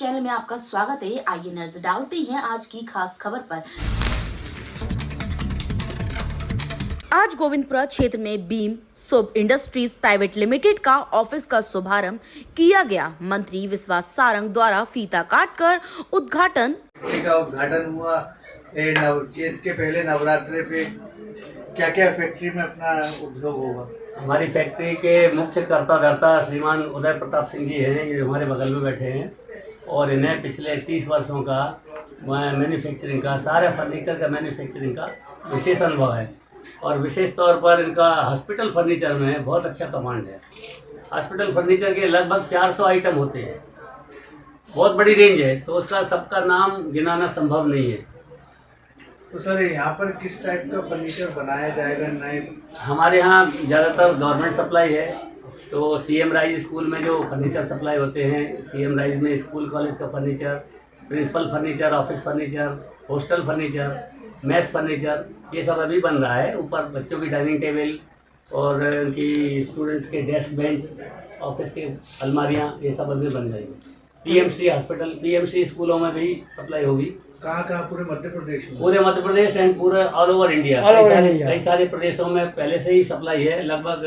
Channel में आपका स्वागत है। आइए नजर डालते हैं आज की खास खबर पर। आज गोविंदपुरा क्षेत्र में beam soap industries private limited का ऑफिस का शुभारंभ किया गया। मंत्री विश्वास सारंग द्वारा फीता काटकर उद्घाटन हुआ। चैत के पहले नवरात्रे पे क्या क्या फैक्ट्री में अपना उद्योग होगा? हमारी फैक्ट्री के मुख्य कर्ता धर्ता श्रीमान उदय प्रताप सिंह जी हैं, ये हमारे बगल में बैठे हैं और इन्हें पिछले 30 वर्षों का मैन्युफैक्चरिंग का, सारे फर्नीचर का मैन्युफैक्चरिंग का विशेष अनुभव है और विशेष तौर पर इनका हॉस्पिटल फर्नीचर में बहुत अच्छा कमांड है। हॉस्पिटल फर्नीचर के लगभग 400 आइटम होते हैं, बहुत बड़ी रेंज है, तो उसका सबका नाम गिनाना संभव नहीं है। तो सर यहाँ पर किस टाइप का फर्नीचर बनाया जाएगा? नए हमारे यहाँ ज़्यादातर गवर्नमेंट सप्लाई है, तो सीएम राइज स्कूल में जो फर्नीचर सप्लाई होते हैं, सीएम राइज में स्कूल कॉलेज का furniture, principal furniture, office furniture, hostel furniture, mess furniture, ये सब अभी बन रहा है। ऊपर बच्चों की डाइनिंग टेबल और उनकी स्टूडेंट्स के डेस्क बेंच, ऑफिस के अलमारियाँ, ये सब अभी बन जाएंगे। पीएमसी हॉस्पिटल, पीएमसी स्कूलों में भी सप्लाई होगी। कहाँ पूरे मध्य प्रदेश में? पूरे मध्य प्रदेश एंड पूरे ऑल ओवर इंडिया, कई सारे प्रदेशों में पहले से ही सप्लाई है। लगभग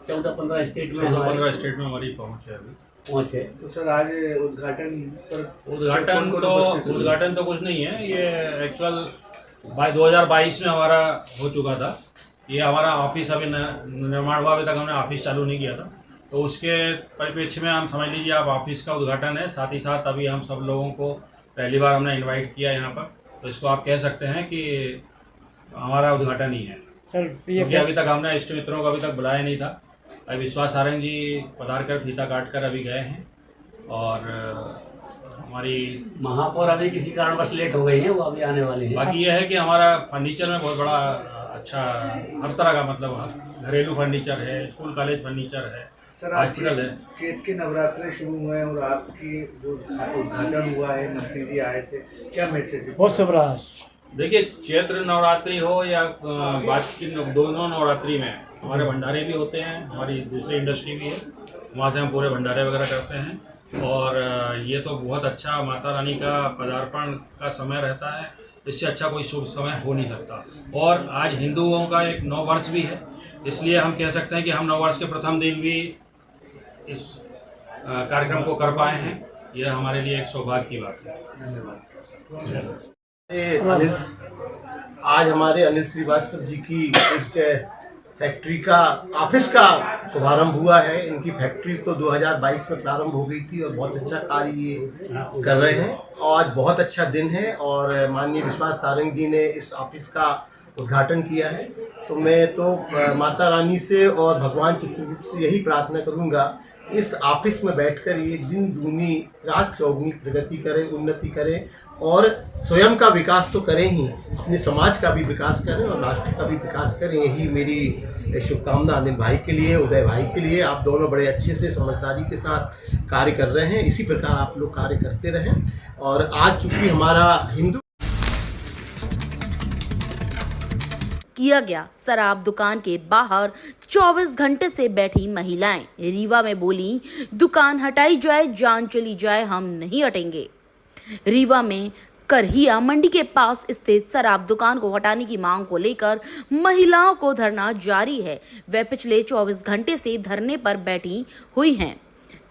14-15 स्टेट में हमारी पहुँच है। तो सर आज उद्घाटन तो कुछ नहीं है, ये एक्चुअल 2022 में हमारा हो चुका था। ये हमारा ऑफिस अभी निर्माण हुआ, अभी तक हमने ऑफिस चालू नहीं किया था, तो उसके परिप्रेक्ष्य में हम समझ लीजिए आप ऑफिस का उद्घाटन है। साथ ही साथ अभी हम सब लोगों को पहली बार हमने इनवाइट किया यहाँ पर, तो इसको आप कह सकते हैं कि हमारा उद्घाटन ही है सर। क्योंकि अभी तक हमने इष्ट मित्रों को अभी तक बुलाया नहीं था। अभी विश्वास सारंग जी पधार कर फीता काट कर अभी गए हैं और हमारी महापौर अभी किसी कारणवश लेट हो गई है, वो अभी आने वाली है। बाकी यह है कि हमारा फर्नीचर में बहुत बड़ा अच्छा हर तरह का मतलब घरेलू फर्नीचर है, स्कूल कॉलेज फर्नीचर है, सर। आज चैत के नवरात्रे शुरू हुए हैं और आपकी जो उद्घाटन हुआ है, मंत्री जी आए थे, क्या मैसेज है? बहुत शुभ रहा। देखिए, चैत्र नवरात्रि हो या बाकी दोनों नवरात्रि में हमारे भंडारे भी होते हैं, हमारी दूसरी इंडस्ट्री भी है, वहाँ से हम पूरे भंडारे वगैरह करते हैं और ये तो बहुत अच्छा माता रानी का पदार्पण का समय रहता है। इससे अच्छा कोई शुभ समय हो नहीं सकता। और आज हिंदुओं का एक नव वर्ष भी है, इसलिए हम कह सकते हैं कि हम नव वर्ष के प्रथम दिन भी इस कार्यक्रम को कर पाए हैं। यह हमारे लिए एक सौभाग्य की बात है। धन्यवाद। आज हमारे अनिल श्रीवास्तव जी की एक फैक्ट्री का ऑफिस का शुभारंभ हुआ है। इनकी फैक्ट्री तो 2022 में प्रारंभ हो गई थी और बहुत अच्छा कार्य ये कर रहे हैं। आज बहुत अच्छा दिन है और माननीय विश्वास सारंग जी ने इस ऑफिस का उद्घाटन किया है। तो मैं तो माता रानी से और भगवान चित्रगुप्त से यही प्रार्थना करूंगा कि इस ऑफिस में बैठकर ये दिन दूनी रात चौगुनी प्रगति करें, उन्नति करें और स्वयं का विकास तो करें ही, अपने समाज का भी विकास करें और राष्ट्र का भी विकास करें। यही मेरी शुभकामना अनिल भाई के लिए, उदय भाई के लिए। आप दोनों बड़े अच्छे से समझदारी के साथ कार्य कर रहे हैं, इसी प्रकार आप लोग कार्य करते रहें। और आज चूँकि हमारा हिंदू किया गया शराब दुकान के बाहर 24 घंटे से बैठी महिलाएं रीवा में बोली, दुकान हटाई जाए, जान चली जाए, हम नहीं हटेंगे। रीवा में करहिया मंडी के पास स्थित शराब दुकान को हटाने की मांग को लेकर महिलाओं को धरना जारी है। वे पिछले 24 घंटे से धरने पर बैठी हुई हैं।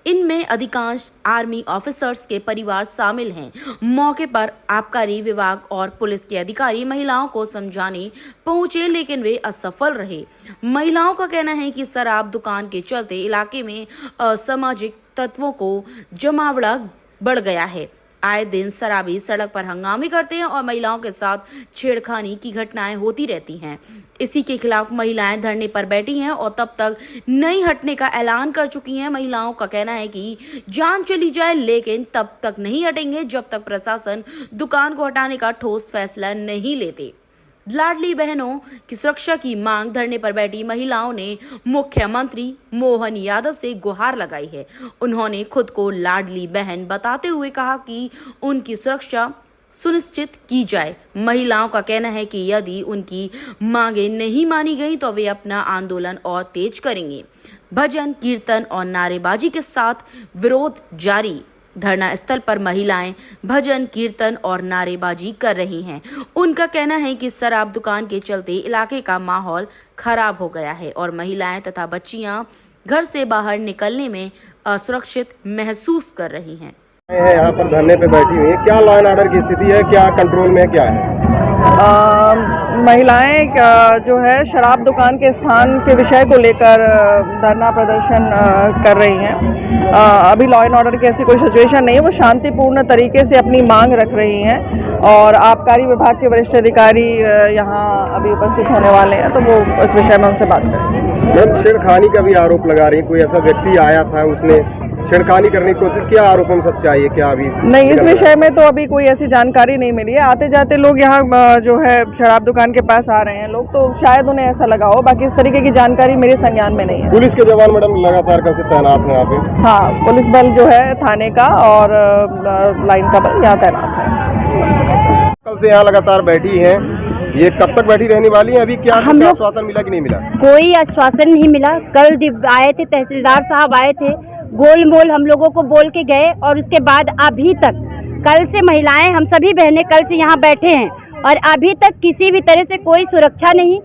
इनमें अधिकांश आर्मी ऑफिसर्स के परिवार शामिल हैं। मौके पर आबकारी विभाग और पुलिस के अधिकारी महिलाओं को समझाने पहुंचे, लेकिन वे असफल रहे। महिलाओं का कहना है कि शराब दुकान के चलते इलाके में असामाजिक तत्वों को जमावड़ा बढ़ गया है। आए दिन शराबी सड़क पर हंगामे करते हैं और महिलाओं के साथ छेड़खानी की घटनाएं होती रहती हैं। इसी के खिलाफ महिलाएं धरने पर बैठी हैं और तब तक नहीं हटने का ऐलान कर चुकी हैं। महिलाओं का कहना है कि जान चली जाए, लेकिन तब तक नहीं हटेंगे जब तक प्रशासन दुकान को हटाने का ठोस फैसला नहीं लेते। लाडली बहनों की सुरक्षा की मांग धरने पर बैठी महिलाओं ने मुख्यमंत्री मोहन यादव से गुहार लगाई है। उन्होंने खुद को लाडली बहन बताते हुए कहा कि उनकी सुरक्षा सुनिश्चित की जाए। महिलाओं का कहना है कि यदि उनकी मांगे नहीं मानी गई तो वे अपना आंदोलन और तेज करेंगे। भजन कीर्तन और नारेबाजी के साथ विरोध जारी। धरना स्थल पर महिलाएं भजन कीर्तन और नारेबाजी कर रही हैं। उनका कहना है कि शराब दुकान के चलते इलाके का माहौल खराब हो गया है और महिलाएं तथा बच्चियां घर से बाहर निकलने में असुरक्षित महसूस कर रही हैं। यहाँ पर धरने पे बैठी हुई है, क्या लॉ एंड ऑर्डर की स्थिति है, क्या कंट्रोल में क्या है? महिलाएं जो है शराब दुकान के स्थान के विषय को लेकर धरना प्रदर्शन कर रही हैं। अभी लॉ एंड ऑर्डर की ऐसी कोई सिचुएशन नहीं है, वो शांतिपूर्ण तरीके से अपनी मांग रख रही हैं और आबकारी विभाग के वरिष्ठ अधिकारी यहाँ अभी उपस्थित होने वाले हैं, तो वो इस विषय में उनसे बात करेंगे। मैम, छेड़खानी का भी आरोप लगा रही, कोई ऐसा व्यक्ति आया था उसने छेड़खानी करने की कोशिश किया, आरोप में सच्चाई है क्या? अभी नहीं, इस विषय में तो अभी कोई ऐसी जानकारी नहीं मिली है। आते जाते लोग यहाँ जो है शराब दुकान के पास आ रहे हैं लोग, तो शायद उन्हें ऐसा लगा हो, बाकी इस तरीके की जानकारी मेरे संज्ञान में नहीं है। पुलिस के जवान मैडम लगातार कब से तैनात हैं यहाँ पे? हाँ, पुलिस बल जो है थाने का और लाइन का बल यहाँ तैनात है। कल से यहाँ लगातार बैठी हैं, ये कब तक बैठी रहने वाली है? अभी क्या हम लोग आश्वासन मिला कि नहीं मिला? कोई आश्वासन नहीं मिला। कल आए थे, तहसीलदार साहब आए थे, गोल मोल हम लोगों को बोल के गए और उसके बाद अभी तक कल से महिलाएं, हम सभी बहनें कल से यहाँ बैठे हैं और अभी तक किसी भी तरह से कोई सुरक्षा नहीं।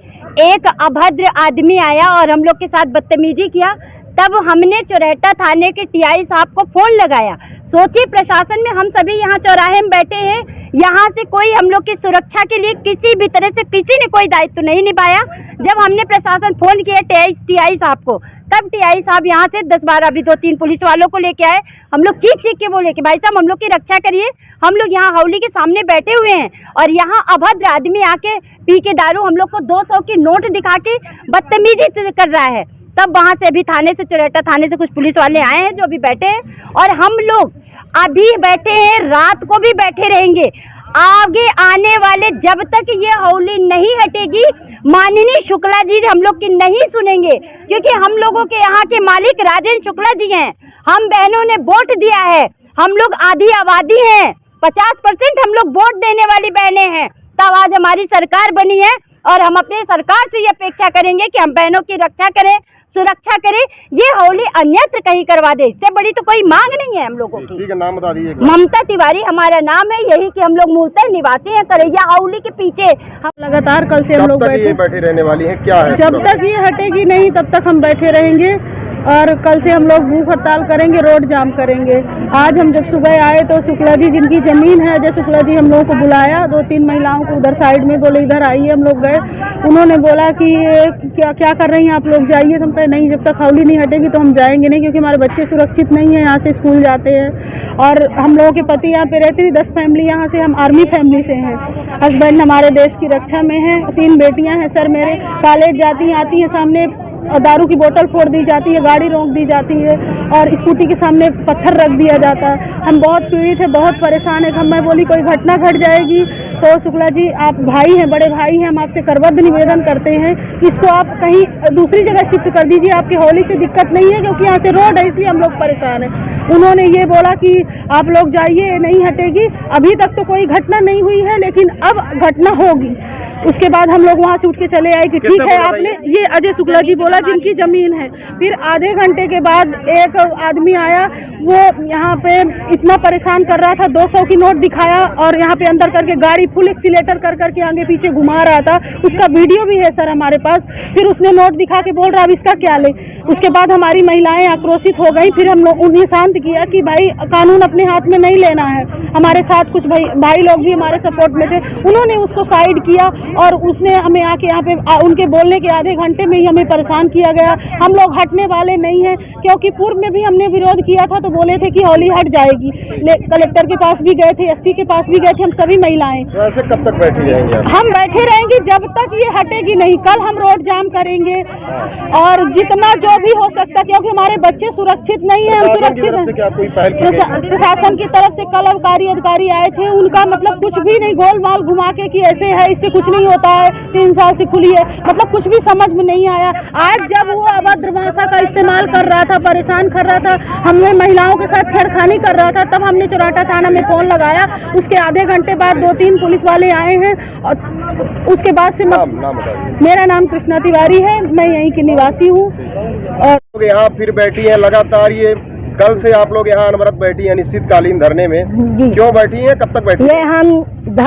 एक अभद्र आदमी आया और हम लोग के साथ बदतमीजी किया, तब हमने चौराहा थाने के टीआई साहब को फोन लगाया। सोचिए, प्रशासन में हम सभी यहाँ चौराहे में बैठे हैं, यहाँ से कोई हम लोग की सुरक्षा के लिए किसी भी तरह से किसी ने कोई दायित्व नहीं निभाया। जब हमने प्रशासन फोन किया टीआई साहब को, तब टीआई साहब यहाँ से 10-12 अभी 2-3 पुलिस वालों को लेके आए। हम लोग चीख के बोले कि भाई साहब हम लोग की रक्षा करिए, हम लोग यहाँ हौली के सामने बैठे हुए हैं और यहाँ अभद्र आदमी आके पी के दारू हम लोग को 200 की नोट दिखा के बदतमीजी कर रहा है। तब वहाँ से अभी थाने से, चौराहा थाने से कुछ पुलिस वाले आए हैं जो अभी बैठे हैं और हम लोग अभी बैठे हैं, रात को भी बैठे रहेंगे। आगे आने वाले जब तक ये हौली नहीं हटेगी, माननीय शुक्ला जी हम लोग की नहीं सुनेंगे, क्योंकि हम लोगों के यहाँ के मालिक राजेंद्र शुक्ला जी हैं। हम बहनों ने वोट दिया है, हम लोग आधी आबादी हैं, 50% हम लोग वोट देने वाली बहनें हैं, तब आज हमारी सरकार बनी है और हम अपने सरकार से ये अपेक्षा करेंगे कि हम बहनों की रक्षा करें, सुरक्षा करें, ये होली अन्यत्र कहीं करवा दे। इससे बड़ी तो कोई मांग नहीं है हम लोगों की। ठीक है, नाम बता दीजिए। ममता तिवारी हमारा नाम है, यही कि हम लोग मूलतः निवासी हैं करैया हौली के पीछे। हम लगातार कल से हम लोग बैठे रहने वाली है, क्या है? जब तक ये हटेगी नहीं तब तक हम बैठे रहेंगे और कल से हम लोग भूख हड़ताल करेंगे, रोड जाम करेंगे। आज हम जब सुबह आए तो शुक्ला जी, जिनकी जमीन है, अजय शुक्ला जी हम लोगों को बुलाया, 2-3 महिलाओं को उधर साइड में, बोले इधर आइए। हम लोग गए, उन्होंने बोला कि क्या कर रही हैं आप लोग, जाइए। हम कहे नहीं, जब तक हौली नहीं हटेगी तो हम जाएंगे नहीं, क्योंकि हमारे बच्चे सुरक्षित नहीं है, यहाँ से स्कूल जाते हैं और हम लोगों के पति यहाँ पे रहते थे। 10 फैमिली यहाँ से, हम आर्मी फैमिली से हैं, हस्बैंड हमारे देश की रक्षा में हैं, 3 बेटियाँ हैं सर मेरे, कॉलेज जाती हैं, आती हैं, सामने दारू की बोतल फोड़ दी जाती है, गाड़ी रोक दी जाती है और स्कूटी के सामने पत्थर रख दिया जाता है। हम बहुत पीड़ित है, बहुत परेशान है। मैं बोली कोई घटना घट जाएगी तो शुक्ला जी आप भाई हैं, बड़े भाई हैं, हम आपसे करबद्ध निवेदन करते हैं, इसको आप कहीं दूसरी जगह शिफ्ट कर दीजिए, आपकी हौली से दिक्कत नहीं है, क्योंकि यहाँ से रोड है, इसलिए हम लोग परेशान हैं। उन्होंने ये बोला कि आप लोग जाइए, नहीं हटेगी। अभी तक तो कोई घटना नहीं हुई है, लेकिन अब घटना होगी। उसके बाद हम लोग वहाँ से उठ के चले आए कि ठीक है आपने, ये अजय शुक्ला जी बोला जिनकी जमीन है। फिर आधे घंटे के बाद एक आदमी आया, वो यहाँ पे इतना परेशान कर रहा था, 200 की नोट दिखाया और यहाँ पे अंदर करके गाड़ी फुल एक्सीलेटर कर करके आगे पीछे घुमा रहा था। उसका वीडियो भी है सर हमारे पास। फिर उसने नोट दिखा के बोल रहा अब इसका क्या ले। उसके बाद हमारी महिलाएं आक्रोशित हो गई। फिर हम लोग उन्हें शांत किया कि भाई कानून अपने हाथ में नहीं लेना है। हमारे साथ कुछ भाई लोग भी हमारे सपोर्ट में थे, उन्होंने उसको साइड किया और उसने हमें आके यहाँ पे उनके बोलने के आधे घंटे में ही हमें परेशान किया गया। हम लोग हटने वाले नहीं हैं, क्योंकि पूर्व में भी हमने विरोध किया था तो बोले थे कि होली हट जाएगी। कलेक्टर के पास भी गए थे, एसपी के पास भी गए थे, हम सभी महिलाएं। वैसे कब तक बैठी रहेंगे? हम बैठे रहेंगे जब तक ये हटेगी नहीं। कल हम रोड जाम करेंगे और जितना जो भी हो सकता, क्योंकि हमारे बच्चे सुरक्षित नहीं है, हम सुरक्षित हैं। प्रशासन की तरफ से कल अबकारी अधिकारी आए थे, उनका मतलब कुछ भी नहीं, गोलमाल घुमा के कि ऐसे है, इससे कुछ नहीं होता है, 3 साल से खुली है, मतलब कुछ भी समझ में नहीं आया। आज जब वो अभद्र भाषा का इस्तेमाल कर रहा था, परेशान कर रहा था, हमें महिलाओं के साथ छेड़खानी कर रहा था, तब हमने चौराहा थाना में फोन लगाया। उसके आधे घंटे बाद 2-3 पुलिस वाले आए हैं और उसके बाद से मेरा नाम कृष्णा तिवारी है, मैं यहीं की निवासी हूँ। और यहाँ फिर बैठी है लगातार, ये कल से आप लोग यहाँ अनवरत बैठी हैं अनिश्चितकालीन धरने में, जी। क्यों बैठी हैं, कब तक बैठी ये हम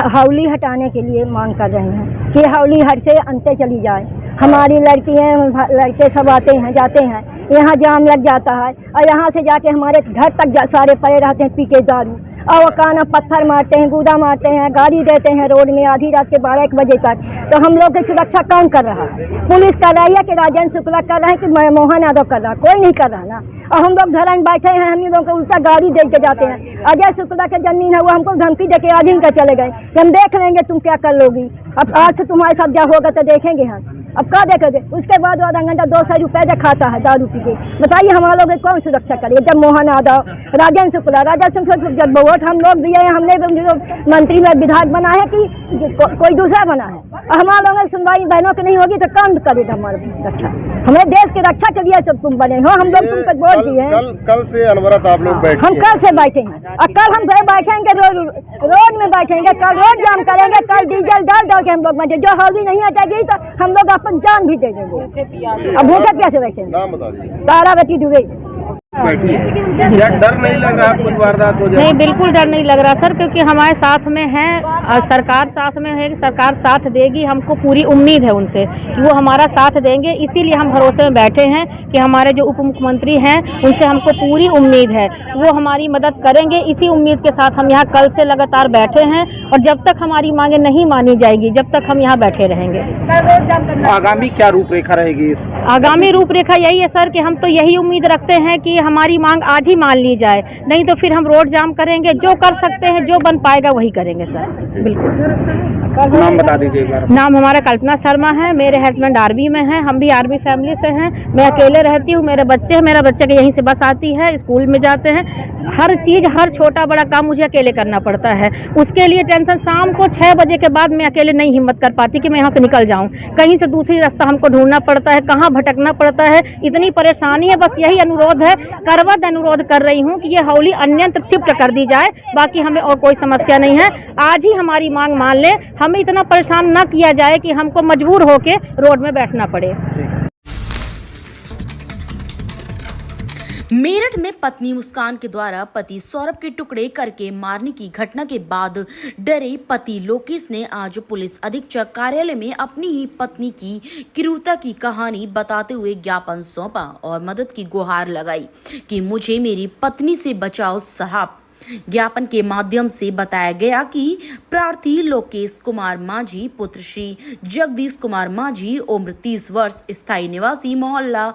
हावली हटाने के लिए मांग कर रहे हैं कि हावली हट से अंते चली जाए। हमारी लड़कियाँ लड़के सब आते हैं जाते हैं, यहाँ जाम लग जाता है और यहाँ से जाके हमारे घर तक सारे पड़े रहते हैं पी के दारू, और वो काना पत्थर मारते हैं, गूदा मारते हैं, गाड़ी देते हैं रोड में आधी रात के 12-1 बजे तक। तो हम लोग की सुरक्षा कौन कर रहा है? पुलिस कर रही है कि राजेंद्र शुक्ला कर रहा है कि मोहन यादव कर रहा है? कोई नहीं कर रहा ना। और हम लोग धरन बैठे हैं, हम लोग को उल्टा गाड़ी दे के जाते हैं। अजय शुक्ला के जमीन है वो हमको धमकी दे के आज इनका चले गए कि हम देख लेंगे तुम क्या कर लोगी, अब आज से तुम्हारे साथ क्या होगा तो देखेंगे हम। अब क्या देखेंगे? उसके बाद आधा घंटा 200 रुपये खाता है दारू पी के। बताइए हमारे लोग कौन सुरक्षा करिए? जब मोहन यादव, राजेंद्र शुक्ला जब वोट हम लोग दिए, हमने मंत्री में विधायक बना है कि कोई दूसरा बना है? हमारे लोगों की सुनवाई बहनों की नहीं होगी तो कौन करेगा हमारी रक्षा? हमें देश की रक्षा के लिए सब तुम बने हो, हम लोग तुमको वोट दिए हैं। कल से अनवरत आप लोग बैठे हम कल से बैठे हैं और कल हम बैठेंगे रोड में बैठेंगे, कल रोड जाम करेंगे, कल डीजल डाल के हम लोग बैठे। जो हावली नहीं हटेगी तो हम लोग अपन जान भी दे देंगे। अब भूखे प्यासे बैठेंगे। नाम बता दीजिए। तारावती दुबे। क्या डर नहीं लग रहा आपको वारदात हो जाए? नहीं, बिल्कुल डर नहीं लग रहा सर, क्योंकि हमारे साथ में है और सरकार साथ में है कि सरकार साथ देगी। हमको पूरी उम्मीद है उनसे कि वो हमारा साथ देंगे, इसीलिए हम भरोसे में बैठे हैं कि हमारे जो उप मुख्यमंत्री हैं उनसे हमको पूरी उम्मीद है, वो हमारी मदद करेंगे। इसी उम्मीद के साथ हम यहाँ कल से लगातार बैठे हैं और जब तक हमारी मांगे नहीं मानी जाएगी जब तक हम यहाँ बैठे रहेंगे। आगामी क्या रूपरेखा रहेगी? आगामी रूपरेखा यही है सर कि हम तो यही उम्मीद रखते हैं कि हमारी मांग आज ही मान ली जाए, नहीं तो फिर हम रोड जाम करेंगे। जो कर सकते हैं, जो बन पाएगा वही करेंगे सर। बिल्कुल। नाम बता दीजिए एक बार। नाम हमारा कल्पना शर्मा है, मेरे हस्बैंड आर्मी में हैं, हम भी आर्मी फैमिली से हैं। मैं अकेले रहती हूँ, मेरे बच्चे हैं, मेरा बच्चा के यहीं से बस आती है, स्कूल में जाते हैं। हर चीज़, हर छोटा बड़ा काम मुझे अकेले करना पड़ता है। उसके लिए टेंशन, शाम को 6 बजे के बाद मैं अकेले नहीं हिम्मत कर पाती कि मैं यहाँ से निकल जाऊँ। कहीं से दूसरी रास्ता हमको ढूंढना पड़ता है, कहाँ भटकना पड़ता है, इतनी परेशानी है। बस यही अनुरोध है, करवद अनुरोध कर रही हूँ कि ये हावली अन्यत्र शिफ्ट कर दी जाए। बाकी हमें और कोई समस्या नहीं है, आज ही हमारी मांग मान ले। हमें इतना परेशान न किया जाए कि हमको मजबूर होके रोड में बैठना पड़े। मेरठ में पत्नी मुस्कान के द्वारा पति सौरभ के टुकड़े करके मारने की घटना के बाद डरे पति लोकेश ने आज पुलिस अधीक्षक कार्यालय में अपनी ही पत्नी की क्रूरता की कहानी बताते हुए ज्ञापन सौंपा और मदद की गुहार लगाई कि मुझे मेरी पत्नी से बचाओ साहब। ज्ञापन के माध्यम से बताया गया कि प्रार्थी लोकेश कुमार माझी पुत्र श्री जगदीश कुमार माझी उम्र 30 वर्ष स्थायी निवासी मोहल्ला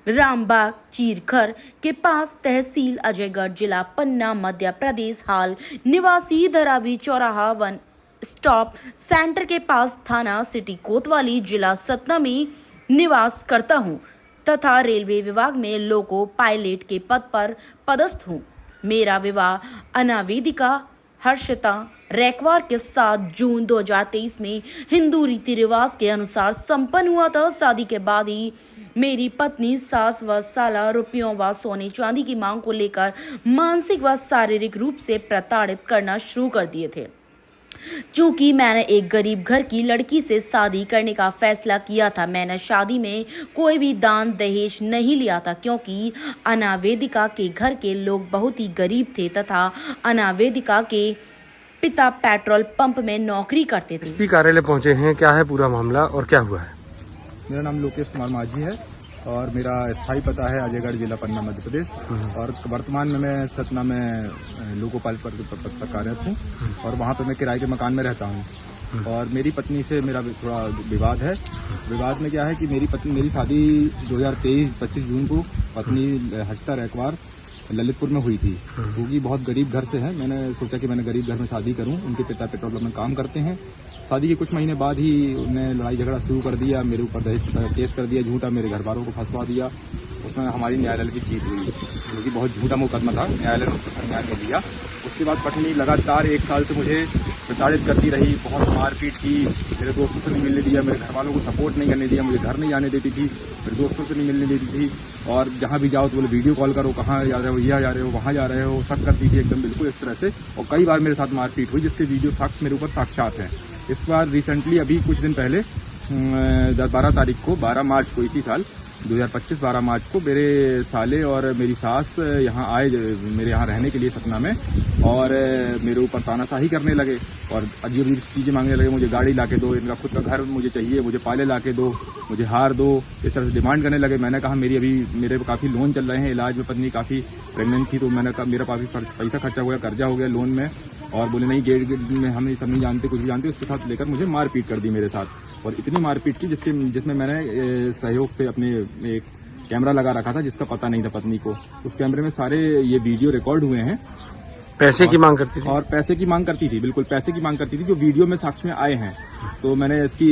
रामबाग चीरखर के पास तहसील अजयगढ़ जिला पन्ना मध्य प्रदेश हाल निवासी धरावी चौराहा वन स्टॉप सेंटर के पास थाना सिटी कोतवाली जिला सतना में निवास करता हूं तथा रेलवे विभाग में लोको पायलट के पद पर पदस्थ हूं। मेरा विवाह अनावेदिका हर्षिता रैकवार के 7 जून 2023 में हिंदू रीति रिवाज के अनुसार संपन्न हुआ था। शादी के बाद ही मेरी पत्नी सास व साला रुपयों व सोने चांदी की मांग को लेकर मानसिक व शारीरिक रूप से प्रताड़ित करना शुरू कर दिए थे। चूंकि मैंने एक गरीब घर की लड़की से शादी करने का फैसला किया था, मैंने शादी में कोई भी दान दहेज नहीं लिया था क्योंकि अनावेदिका के घर के लोग बहुत ही गरीब थे तथा अनावेदिका के पिता पेट्रोल पंप में नौकरी करते थे। एसपी कार्यालय पहुंचे हैं, क्या है पूरा मामला और क्या हुआ है? मेरा नाम लोकेश कुमार माझी है और मेरा स्थायी पता है अजयगढ़ जिला पन्ना मध्य प्रदेश और वर्तमान में मैं सतना में लोको पायलट पद पर कार्यरत हूँ और वहाँ पर मैं किराए के मकान में रहता हूँ। और मेरी पत्नी से मेरा थोड़ा विवाद है। विवाद में क्या है कि मेरी शादी 2023-25 जून को पत्नी हर्षिता रैकवार ललितपुर में हुई थी। वो भी बहुत गरीब घर से है। मैंने सोचा कि मैंने गरीब घर में शादी करूं। उनके पिता पेट्रोल पंप में काम करते हैं। शादी के कुछ महीने बाद ही उन्होंने लड़ाई झगड़ा शुरू कर दिया, मेरे ऊपर दहेज केस कर दिया झूठा, मेरे घर वालों को फंसवा दिया। उसमें हमारी न्यायालय की जीत हुई क्योंकि बहुत झूठा मुकदमा था, न्यायालय ने उसको संज्ञान में लिया। उसके बाद पत्नी लगातार 1 साल से मुझे प्रताड़ित करती रही, बहुत मारपीट की, मेरे दोस्तों से नहीं मिलने दिया, मेरे घर वालों को सपोर्ट नहीं करने दिया, मुझे घर नहीं जाने देती थी, मेरे दोस्तों से नहीं मिलने देती थी और जहाँ भी जाओ तो बोले वीडियो कॉल करो, कहाँ जा रहे हो, यहाँ जा रहे हो, वहाँ जा रहे हो, शक करती थी एकदम बिल्कुल इस तरह से। और कई बार मेरे साथ मारपीट हुई जिसके वीडियो साक्ष्य मेरे ऊपर साक्षात हैं। इस बार रिसेंटली अभी कुछ दिन पहले 12 तारीख को 12 मार्च को इसी साल 2025 12 मार्च को मेरे साले और मेरी सास यहाँ आए मेरे यहाँ रहने के लिए सतना में, और मेरे ऊपर तानाशाही करने लगे और अजीब अजीब चीज़ें मांगने लगे। मुझे गाड़ी ला के दो, इनका खुद का घर मुझे चाहिए, मुझे पाले ला के दो, मुझे हार दो, इस तरह से डिमांड करने लगे। मैंने कहा मेरे काफ़ी लोन चल रहे हैं, इलाज में पत्नी काफ़ी प्रेगनेंट थी, तो मैंने कहा मेरा काफ़ी पैसा खर्चा हुआ, कर्जा हो गया लोन में। और बोले नहीं गेट में हम सब नहीं जानते, कुछ भी जानते। उसके साथ लेकर मुझे मारपीट कर दी मेरे साथ, और इतनी मारपीट की जिसमें मैंने सहयोग से अपने एक कैमरा लगा रखा था जिसका पता नहीं था पत्नी को। उस कैमरे में सारे ये वीडियो रिकॉर्ड हुए हैं। पैसे की मांग करती थी और पैसे की मांग करती थी, बिल्कुल पैसे की मांग करती थी, जो वीडियो में साक्ष्य में आए हैं। तो मैंने इसकी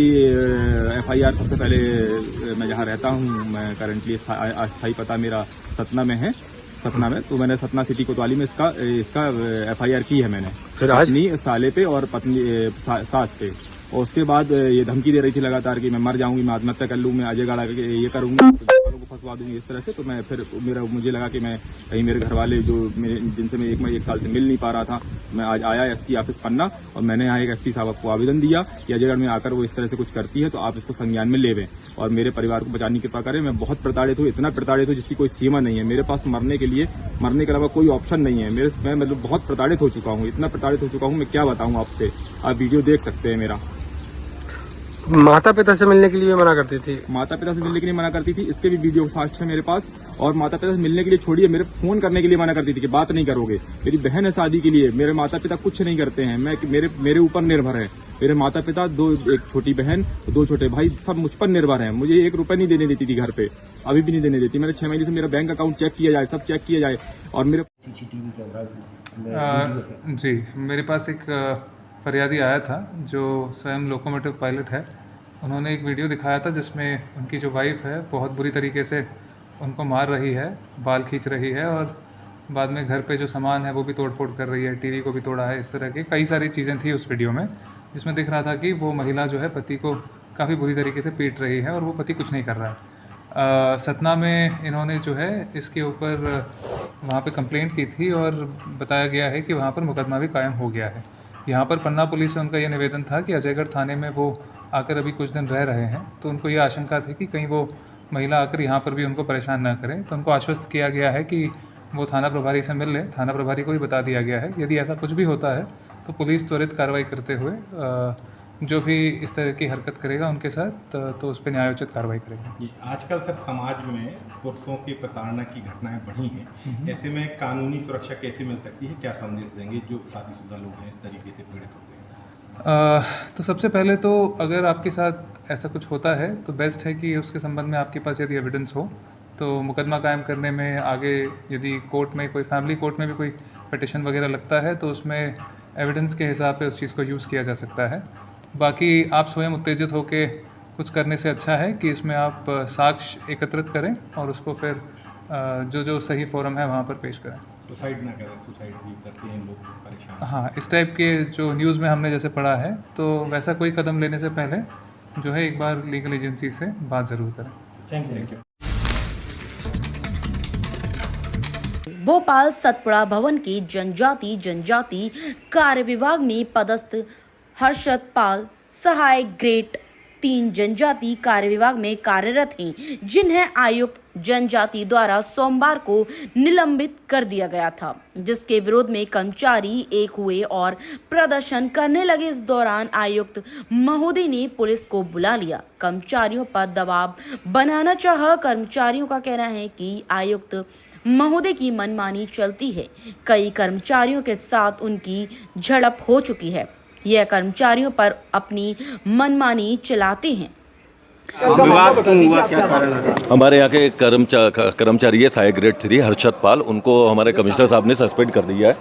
FIR सबसे पहले, मैं जहाँ रहता हूँ, मैं करंटली अस्थायी पता मेरा सतना में है, सतना में, तो मैंने सतना सिटी कोतवाली में इसका FIR की है मैंने, फिर आज अपनी साले पे और पत्नी सास पे। और उसके बाद ये धमकी दे रही थी लगातार कि मैं मर जाऊंगी, मैं आत्महत्या कर लूँ, मैं अजय गाड़ा ये करूंगी, को फंसवा दूंगी इस तरह से। तो मैं फिर मुझे लगा कि मैं कहीं मेरे घर वाले जो जिनसे मैं एक साल से मिल नहीं पा रहा था, मैं आज आया SP ऑफिस पन्ना, और मैंने यहाँ एक SP साहब को आवेदन दिया कि अजयगढ़ में आकर वो इस तरह से कुछ करती है तो आप इसको संज्ञान में लेवें और मेरे परिवार को बचाने की कृपा करें। मैं बहुत प्रताड़ित हूँ, इतना प्रताड़ित हूँ जिसकी कोई सीमा नहीं है। मेरे पास मरने के अलावा कोई ऑप्शन नहीं है। मैं मतलब बहुत प्रताड़ित हो चुका हूँ, इतना प्रताड़ित हो चुका हूँ, मैं क्या बताऊँ आपसे। आप वीडियो देख सकते हैं मेरा। माता पिता से मिलने के लिए मना करती थी, माता पिता से मिलने के लिए मना करती थी, इसके भी वीडियो साक्ष्य है मेरे पास। और माता पिता से मिलने के लिए छोड़िए, मेरे फोन करने के लिए मना करती थी कि बात नहीं करोगे। मेरी बहन है शादी के लिए, मेरे माता पिता कुछ नहीं करते हैं, मेरे ऊपर निर्भर है। मेरे माता पिता एक छोटी बहन, 2 छोटे भाई, सब मुझ पर निर्भर है। मुझे 1 रुपए नहीं देने देती थी घर पे, अभी भी नहीं देने देती। मैंने 6 महीने से मेरा बैंक अकाउंट चेक किया जाए, सब चेक किया जाए। और मेरे जी, मेरे पास एक फरियादी आया था जो स्वयं लोकोमोटिव पायलट है। उन्होंने एक वीडियो दिखाया था जिसमें उनकी जो वाइफ है बहुत बुरी तरीके से उनको मार रही है, बाल खींच रही है, और बाद में घर पे जो सामान है वो भी तोड़ फोड़ कर रही है, टीवी को भी तोड़ा है। इस तरह की कई सारी चीज़ें थी उस वीडियो में, जिसमें दिख रहा था कि वो महिला जो है पति को काफ़ी बुरी तरीके से पीट रही है और वो पति कुछ नहीं कर रहा है। सतना में इन्होंने जो है इसके ऊपर वहाँ पे कंप्लेंट की थी और बताया गया है कि वहाँ पर मुकदमा भी कायम हो गया है। यहाँ पर पन्ना पुलिस से उनका ये निवेदन था कि अजयगढ़ थाने में वो आकर अभी कुछ दिन रह रहे हैं, तो उनको ये आशंका थी कि कहीं वो महिला आकर यहाँ पर भी उनको परेशान ना करें। तो उनको आश्वस्त किया गया है कि वो थाना प्रभारी से मिल लें। थाना प्रभारी को भी बता दिया गया है यदि ऐसा कुछ भी होता है तो पुलिस त्वरित कार्रवाई करते हुए जो भी इस तरह की हरकत करेगा उनके साथ तो उस पर न्यायोचित कार्रवाई करेगी। आजकल सर समाज में पुरुषों की प्रताड़ना की घटनाएं बढ़ी हैं, ऐसे में कानूनी सुरक्षा कैसे मिल सकती है, क्या संदेश देंगे जो शादीशुदा लोग हैं इस तरीके से पीड़ित होते हैं? तो सबसे पहले तो अगर आपके साथ ऐसा कुछ होता है तो बेस्ट है कि उसके संबंध में आपके पास यदि एविडेंस हो तो मुकदमा कायम करने में आगे यदि कोर्ट में कोई फैमिली कोर्ट में भी कोई पिटिशन वगैरह लगता है तो उसमें एविडेंस के हिसाब पे उस चीज़ को यूज़ किया जा सकता है। बाकी आप स्वयं उत्तेजित होकर कुछ करने से अच्छा है कि इसमें आप साक्ष्य एकत्रित करें और उसको फिर जो सही फोरम है वहाँ पर पेश करें। सुसाइड ना करें, सुसाइड भी करते हैं लोग परेशान। हाँ, इस टाइप के जो न्यूज़ में हमने जैसे पढ़ा है तो वैसा कोई कदम लेने से पहले जो है एक बार लीगल एजेंसी से बात ज़रूर करें। Thank you. भोपाल सतपुड़ा भवन के जनजाति कार्य विभाग में पदस्थ हर्षद पाल सहायक ग्रेड 3 जनजाति कार्य विभाग में कार्यरत हैं, जिन्हें आयुक्त जनजाति द्वारा सोमवार को निलंबित कर दिया गया था, जिसके विरोध में कर्मचारी एक हुए और प्रदर्शन करने लगे। इस दौरान आयुक्त महोदय ने पुलिस को बुला लिया, कर्मचारियों पर दबाव बनाना चाहा। कर्मचारियों का कहना है कि आयुक्त महोदय की मनमानी चलती है, कई कर्मचारियों के साथ उनकी झड़प हो चुकी है, यह कर्मचारियों पर अपनी मनमानी चलाते हैं। हमारे यहाँ के कर्मचारी है सहायक ग्रेड 3 हर्षद पाल, उनको हमारे कमिश्नर साहब ने सस्पेंड कर दिया है।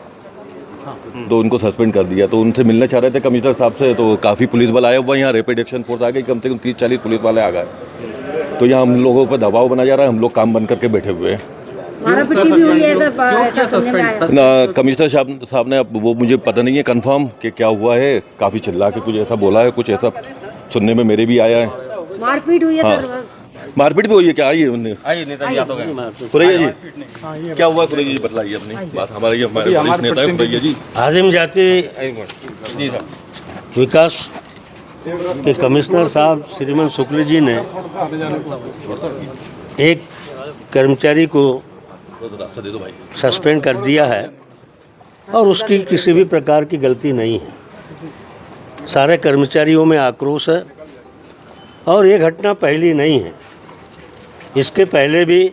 तो उनको सस्पेंड कर दिया, तो उनसे मिलना चाह रहे थे कमिश्नर साहब से, तो काफ़ी पुलिस बल आया हुआ, यहाँ रैपिड एक्शन फोर्स आ गई, कम से कम 30-40 पुलिस वाले आ गए। तो यहाँ हम लोगों पर दबाव बना जा रहा है, हम लोग काम बंद करके बैठे हुए हैं। कमिश्नर साहब ने, वो मुझे पता नहीं है कंफर्म कि क्या हुआ है, काफ़ी चिल्ला के कुछ ऐसा बोला है, कुछ ऐसा सुनने में मेरे भी आया है। मारपीट हुई है। हाँ, मारपीट भी हुई है क्या? आइए सुरैया जी, क्या हुआ सुरैया जी, बताइए अपनी बात। हमारे वरिष्ठ नेता है सुरैया जी। आदिम जाति विकास के कमिश्नर साहब श्रीमान शुक्ल जी ने एक कर्मचारी को सस्पेंड कर दिया है और उसकी किसी भी प्रकार की गलती नहीं है। सारे कर्मचारियों में आक्रोश है और ये घटना पहली नहीं है। इसके पहले भी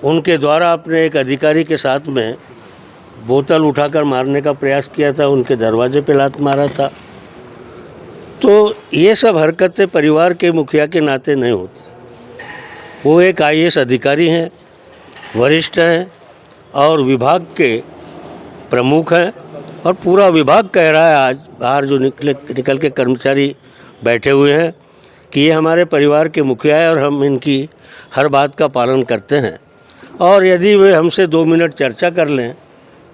उनके द्वारा अपने एक अधिकारी के साथ में बोतल उठाकर मारने का प्रयास किया था, उनके दरवाजे पे लात मारा था। तो ये सब हरकतें परिवार के मुखिया के नाते नहीं होती। वो एक IAS अधिकारी हैं, वरिष्ठ हैं और विभाग के प्रमुख हैं और पूरा विभाग कह रहा है आज बाहर जो निकल के कर्मचारी बैठे हुए हैं कि ये हमारे परिवार के मुखिया है और हम इनकी हर बात का पालन करते हैं। और यदि वे हमसे 2 मिनट चर्चा कर लें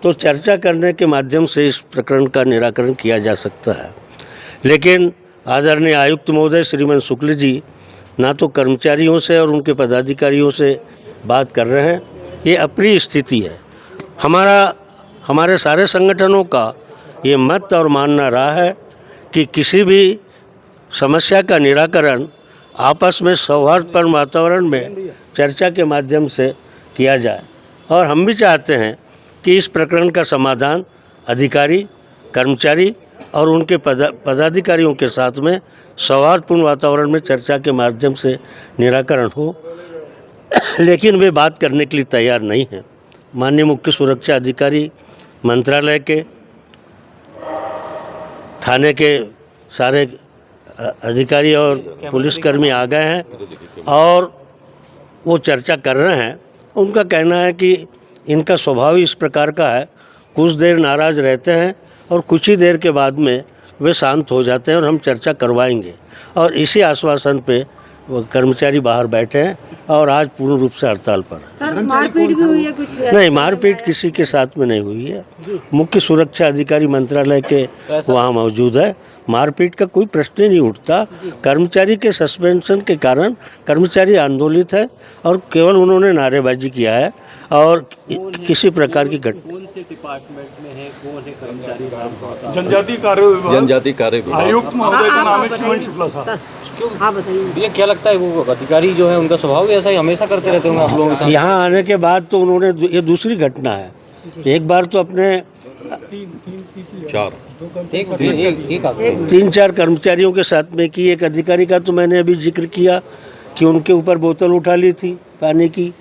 तो चर्चा करने के माध्यम से इस प्रकरण का निराकरण किया जा सकता है। लेकिन आदरणीय आयुक्त महोदय श्रीमान शुक्ल जी ना तो कर्मचारियों से और उनके पदाधिकारियों से बात कर रहे हैं। ये अप्रिय स्थिति है। हमारे सारे संगठनों का ये मत और मानना रहा है कि किसी भी समस्या का निराकरण आपस में सौहार्दपूर्ण वातावरण में चर्चा के माध्यम से किया जाए और हम भी चाहते हैं कि इस प्रकरण का समाधान अधिकारी, कर्मचारी और उनके पदाधिकारियों के साथ में सौहार्दपूर्ण वातावरण में चर्चा के माध्यम से निराकरण हो। लेकिन वे बात करने के लिए तैयार नहीं हैं। माननीय मुख्य सुरक्षा अधिकारी, मंत्रालय के, थाने के सारे अधिकारी और पुलिसकर्मी आ गए हैं और वो चर्चा कर रहे हैं। उनका कहना है कि इनका स्वभाव इस प्रकार का है, कुछ देर नाराज़ रहते हैं और कुछ ही देर के बाद में वे शांत हो जाते हैं और हम चर्चा करवाएंगे। और इसी आश्वासन पे वो कर्मचारी बाहर बैठे हैं और आज पूर्ण रूप से हड़ताल पर है। सर, मारपीट भी हुई है कुछ? नहीं, मारपीट किसी के साथ में नहीं हुई है। मुख्य सुरक्षा अधिकारी मंत्रालय के वहाँ मौजूद है। मारपीट का कोई प्रश्न ही नहीं उठता। कर्मचारी के सस्पेंशन के कारण कर्मचारी आंदोलित है और केवल उन्होंने नारेबाजी किया है और किसी प्रकार की घटना। कौन से डिपार्टमेंट में है, कौन है कर्मचारी? जनजाति कार्य विभाग। आयुक्त महोदय का नाम है श्रीमान शुक्ला साहब। क्यों? हाँ बताइए भैया, क्या लगता है वो अधिकारी जो है उनका स्वभाव ऐसा ही हमेशा करते रहते होंगे आप लोगों के साथ? यहाँ आने के बाद तो उन्होंने, ये दूसरी घटना है। एक बार तो अपने 3-4 कर्मचारियों के साथ में की। एक अधिकारी का तो मैंने अभी जिक्र किया कि उनके ऊपर बोतल उठा ली थी पानी की,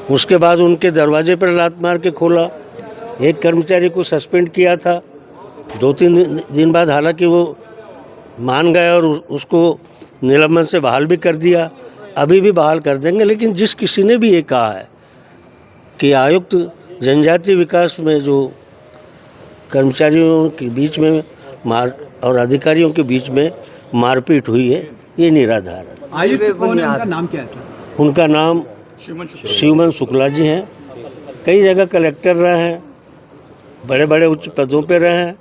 उसके बाद उनके दरवाजे पर लात मार के खोला। एक कर्मचारी को सस्पेंड किया था, 2-3 दिन बाद हालांकि वो मान गए और उसको निलंबन से बहाल भी कर दिया। अभी भी बहाल कर देंगे। लेकिन जिस किसी ने भी ये कहा है कि आयुक्त जनजातीय विकास में जो कर्मचारियों के बीच में मार और अधिकारियों के बीच में मारपीट हुई है, ये निराधार है। आयुक्त कौन है, उनका नाम क्या है सर? उनका नाम श्रीमान शुक्ला जी हैं। कई जगह कलेक्टर रहे हैं, बड़े बड़े उच्च पदों पे रहे हैं।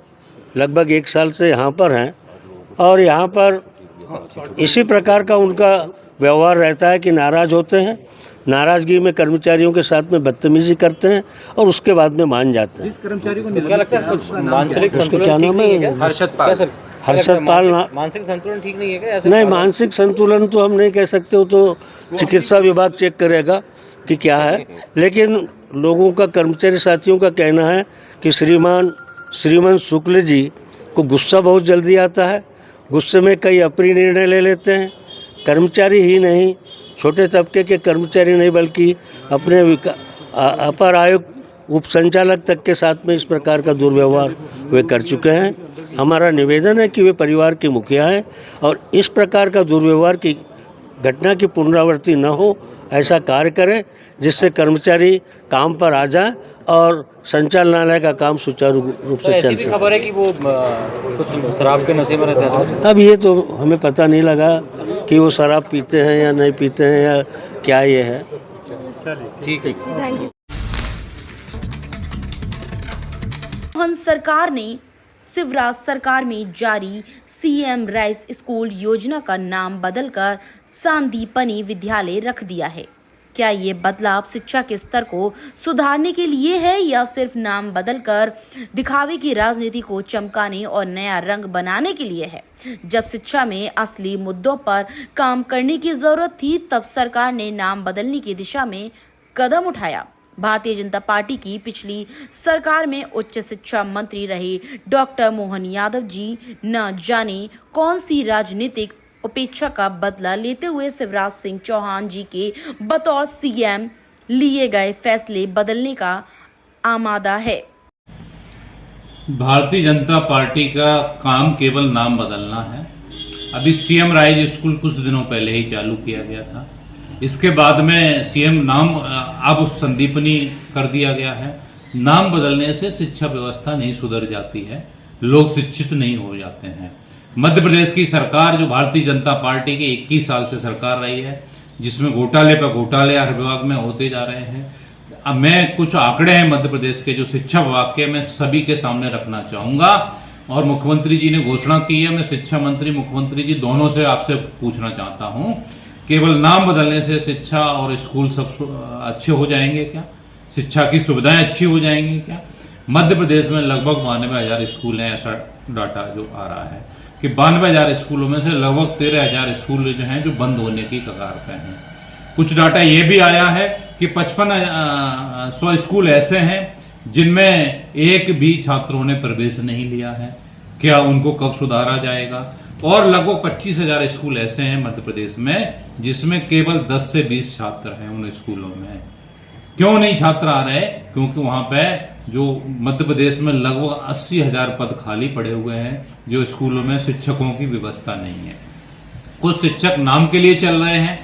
लगभग 1 साल से यहाँ पर हैं और यहाँ पर इसी प्रकार का उनका व्यवहार रहता है कि नाराज़ होते हैं, नाराज़गी में कर्मचारियों के साथ में बदतमीजी करते हैं और उसके बाद में मान जाते हैं। जिस कर्मचारी को क्या लगता है कुछ मानसिक संतुलन क्या नाम है? हर्षद पाल। मानसिक संतुलन ठीक नहीं है क्या? नहीं, मानसिक संतुलन तो हम नहीं कह सकते, हो तो चिकित्सा विभाग चेक करेगा कि क्या है। लेकिन लोगों का, कर्मचारी साथियों का कहना है कि श्रीमान शुक्ल जी को गुस्सा बहुत जल्दी आता है, गुस्से में कई अप्रिय निर्णय ले लेते हैं। कर्मचारी ही नहीं, छोटे तबके के कर्मचारी नहीं बल्कि अपने अपर आयुक्त, उप संचालक तक के साथ में इस प्रकार का दुर्व्यवहार वे कर चुके हैं। हमारा निवेदन है कि वे परिवार के मुखिया हैं और इस प्रकार का दुर्व्यवहार की घटना की पुनरावृत्ति न हो, ऐसा कार्य करें जिससे कर्मचारी काम पर आ जाए और संचालनालय का काम सुचारू रूप से चल सके। खबर है कि वो कुछ शराब के नशे में रहते हैं। अब ये तो हमें पता नहीं लगा कि वो शराब पीते हैं या नहीं पीते हैं या क्या ये है। ठीक है। मोहन सरकार ने शिवराज सरकार में जारी CM राइज स्कूल योजना का नाम बदलकर सांदीपनी विद्यालय रख दिया है। क्या ये बदलाव शिक्षा के स्तर को सुधारने के लिए है या सिर्फ नाम बदलकर दिखावे की राजनीति को चमकाने और नया रंग बनाने के लिए है? जब शिक्षा में असली मुद्दों पर काम करने की जरूरत थी तब सरकार ने नाम बदलने की दिशा में कदम उठाया। भारतीय जनता पार्टी की पिछली सरकार में उच्च शिक्षा मंत्री रहे डॉक्टर मोहन यादव जी न जाने कौन सी राजनीतिक उपेक्षा का बदला लेते हुए शिवराज सिंह चौहान जी के बतौर सीएम लिए गए फैसले बदलने का आमादा है। भारतीय जनता पार्टी का काम केवल नाम बदलना है। अभी सीएम राइज स्कूल कुछ दिनों पहले ही चालू किया गया था। इसके बाद में सीएम नाम अब संदीपनी कर दिया गया है। नाम बदलने से शिक्षा व्यवस्था नहीं सुधर जाती है, लोग शिक्षित नहीं हो जाते हैं। मध्य प्रदेश की सरकार जो भारतीय जनता पार्टी की 21 साल से सरकार रही है, जिसमें घोटाले पर घोटाले हर विभाग में होते जा रहे हैं। अब मैं कुछ आंकड़े हैं मध्य प्रदेश के जो शिक्षा विभाग के, मैं सभी के सामने रखना चाहूंगा। और मुख्यमंत्री जी ने घोषणा की है, मैं शिक्षा मंत्री मुख्यमंत्री जी दोनों से आपसे पूछना चाहता हूं, केवल नाम बदलने से शिक्षा और स्कूल सब अच्छे हो जाएंगे क्या? शिक्षा की सुविधाएं अच्छी हो जाएंगी क्या? मध्य प्रदेश में लगभग 92,000 स्कूल हैं, ऐसा डाटा जो आ रहा है कि 92,000 स्कूलों में से लगभग 13,000 स्कूल जो हैं जो बंद होने की कगार पे हैं। कुछ डाटा ये भी आया है कि 5500 स्कूल ऐसे हैं जिनमें एक भी छात्रों ने प्रवेश नहीं लिया है। क्या उनको कब सुधारा जाएगा? और लगभग 25,000 स्कूल ऐसे हैं मध्य प्रदेश में जिसमें केवल 10 से 20 छात्र हैं उन स्कूलों में। क्यों नहीं छात्र आ रहे? क्योंकि वहां पे जो मध्य प्रदेश में लगभग 80,000 पद खाली पड़े हुए हैं, जो स्कूलों में शिक्षकों की व्यवस्था नहीं है। कुछ शिक्षक नाम के लिए चल रहे हैं,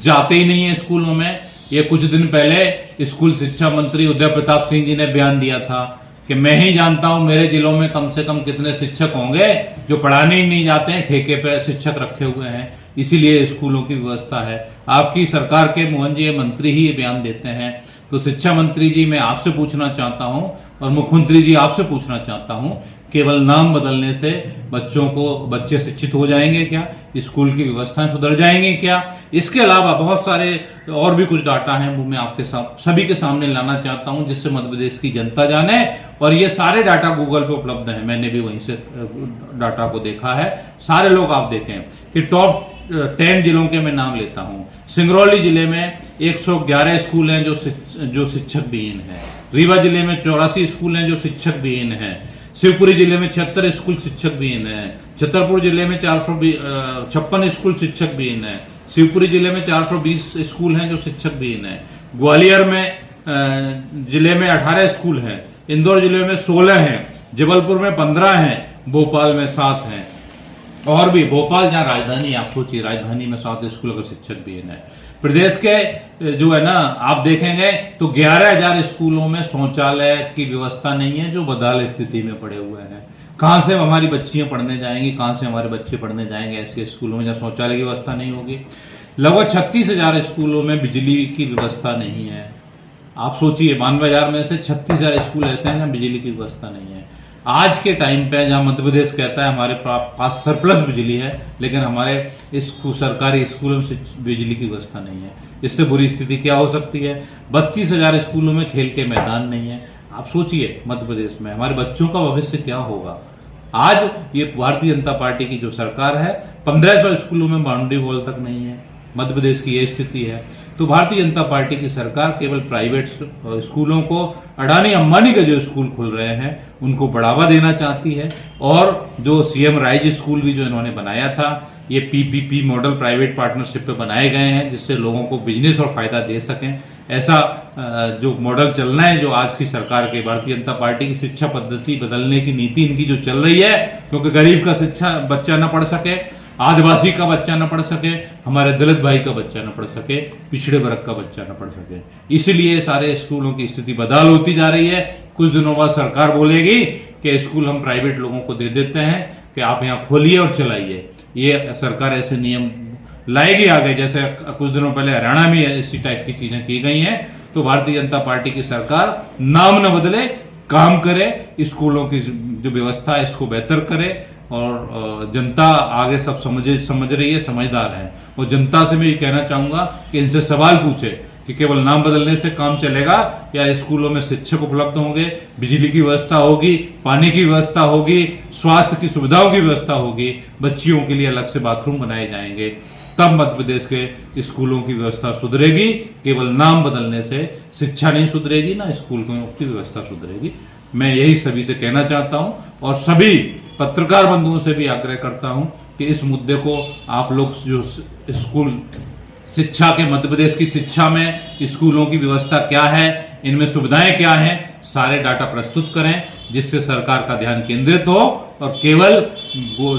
जाते ही नहीं है स्कूलों में। ये कुछ दिन पहले स्कूल शिक्षा मंत्री उदय प्रताप सिंह जी ने बयान दिया था कि मैं ही जानता हूं मेरे जिलों में कम से कम कितने शिक्षक होंगे जो पढ़ाने ही नहीं जाते हैं, ठेके पे शिक्षक रखे हुए हैं, इसीलिए स्कूलों की व्यवस्था है। आपकी सरकार के मोहन जी मंत्री ही ये बयान देते हैं। तो शिक्षा मंत्री जी मैं आपसे पूछना चाहता हूं और मुख्यमंत्री जी आपसे पूछना चाहता हूं, केवल नाम बदलने से बच्चे शिक्षित हो जाएंगे क्या? स्कूल की व्यवस्थाएं सुधर जाएंगी क्या? इसके अलावा बहुत सारे और भी कुछ डाटा हैं वो मैं आपके सभी के सामने लाना चाहता हूं जिससे मध्य प्रदेश की जनता जाने। और ये सारे डाटा गूगल पे उपलब्ध हैं, मैंने भी वहीं से डाटा को देखा है। सारे लोग आप देखें कि टॉप 10 जिलों के मैं नाम लेता हूं। सिंगरौली जिले में 111 स्कूल हैं जो शिक्षक विहीन हैं। रीवा जिले में 84 स्कूल हैं जो शिक्षक विहीन हैं। शिवपुरी जिले में 76 स्कूल शिक्षक विहीन हैं। छतरपुर जिले में 456 स्कूल शिक्षक विहीन हैं। शिवपुरी जिले में 420 स्कूल हैं जो शिक्षक विहीन हैं। ग्वालियर में जिले में 18 स्कूल हैं। इंदौर जिले में 16 हैं। जबलपुर में 15 हैं। भोपाल में 7 हैं। और भी भोपाल जहाँ राजधानी, आप सोचिए राजधानी में 7 स्कूल का शिक्षक भी है। प्रदेश के जो है ना आप देखेंगे तो 11,000 स्कूलों में शौचालय की व्यवस्था नहीं है जो बदहाल स्थिति में पड़े हुए हैं। कहाँ से हमारी बच्चियां पढ़ने जाएंगी, कहाँ से हमारे बच्चे पढ़ने जाएंगे ऐसे स्कूलों में जहाँ शौचालय की व्यवस्था नहीं होगी। लगभग 36,000 स्कूलों में बिजली की व्यवस्था नहीं है। आप सोचिए 92,000 में से 36,000 स्कूल ऐसे हैं जहाँ बिजली की व्यवस्था नहीं है। आज के टाइम पे जहां मध्य प्रदेश कहता है हमारे पास सरप्लस बिजली है, लेकिन हमारे इस सरकारी स्कूलों में बिजली की व्यवस्था नहीं है। इससे बुरी स्थिति क्या हो सकती है? 32,000 स्कूलों में खेल के मैदान नहीं है। आप सोचिए मध्य प्रदेश में हमारे बच्चों का भविष्य क्या होगा। आज ये भारतीय जनता पार्टी की जो सरकार है, 1500 स्कूलों में बाउंड्री वॉल तक नहीं है। मध्य प्रदेश की ये स्थिति है। तो भारतीय जनता पार्टी की सरकार केवल प्राइवेट स्कूलों को, अडानी अंबानी के जो स्कूल खुल रहे हैं उनको बढ़ावा देना चाहती है। और जो सीएम राइज स्कूल भी जो इन्होंने बनाया था, ये पीपीपी मॉडल प्राइवेट पार्टनरशिप पे बनाए गए हैं जिससे लोगों को बिजनेस और फायदा दे सकें। ऐसा जो मॉडल चलना है जो आज की सरकार के भारतीय जनता पार्टी की शिक्षा पद्धति बदलने की नीति इनकी जो चल रही है, क्योंकि गरीब का शिक्षा बच्चा न पढ़ सके, आदिवासी का बच्चा न पढ़ सके, हमारे दलित भाई का बच्चा न पढ़ सके, पिछड़े वर्ग का बच्चा न पढ़ सके, इसलिए सारे स्कूलों की स्थिति बदहाल होती जा रही है। कुछ दिनों बाद सरकार बोलेगी कि स्कूल हम प्राइवेट लोगों को दे देते हैं कि आप यहाँ खोलिए और चलाइए। ये सरकार ऐसे नियम लाएगी आगे, जैसे कुछ दिनों पहले हरियाणा में इसी टाइप की चीजें की गई हैं। तो भारतीय जनता पार्टी की सरकार नाम न बदले, काम करे, स्कूलों की जो व्यवस्था है इसको बेहतर करे। और जनता आगे सब समझ रही है, समझदार है। और जनता से मैं ये कहना चाहूंगा कि इनसे सवाल पूछे कि केवल नाम बदलने से काम चलेगा या स्कूलों में शिक्षक उपलब्ध होंगे, बिजली की व्यवस्था होगी, पानी की व्यवस्था होगी, स्वास्थ्य की सुविधाओं की व्यवस्था होगी, बच्चियों के लिए अलग से बाथरूम बनाए जाएंगे, तब मध्य प्रदेश के स्कूलों की व्यवस्था सुधरेगी। केवल नाम बदलने से शिक्षा नहीं सुधरेगी, ना स्कूल की व्यवस्था सुधरेगी। मैं यही सभी से कहना चाहता हूं और सभी पत्रकार बंधुओं से भी आग्रह करता हूं कि इस मुद्दे को आप लोग जो स्कूल शिक्षा के मध्य प्रदेश की शिक्षा में स्कूलों की व्यवस्था क्या है, इनमें सुविधाएं क्या हैं, सारे डाटा प्रस्तुत करें जिससे सरकार का ध्यान केंद्रित हो और केवल